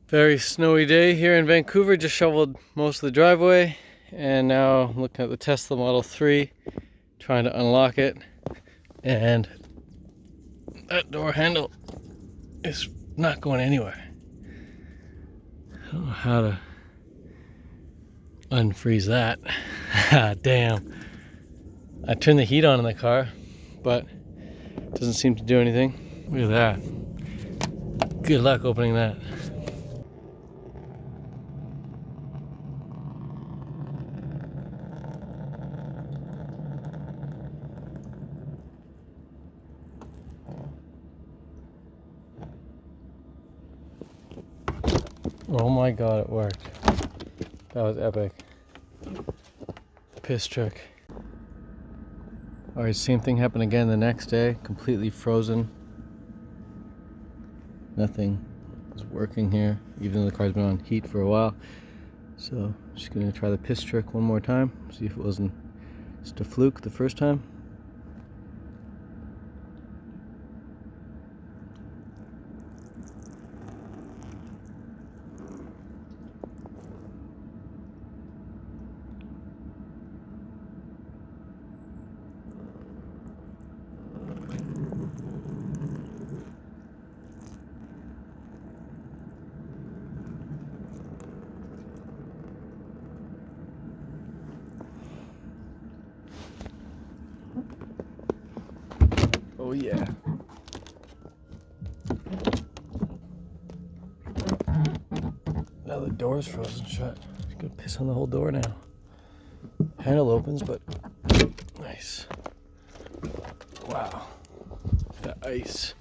Very snowy day here in Vancouver. Just shoveled most of the driveway, and now looking at the Tesla Model 3, trying to unlock it, and that door handle is not going anywhere. I don't know how to unfreeze that. Damn. I turned the heat on in the car, but it doesn't seem to do anything. Look at that. Good luck opening that. Oh my god, it worked. That was epic. Piss trick. Alright, same thing happened again the next day. Completely frozen. Nothing is working here, even though the car's been on heat for a while. So I'm just gonna try the piss trick one more time. See if it wasn't just a fluke the first time. Oh yeah. Now the door's frozen shut. It's gonna piss on the whole door now. Handle opens, but nice. Wow. The ice.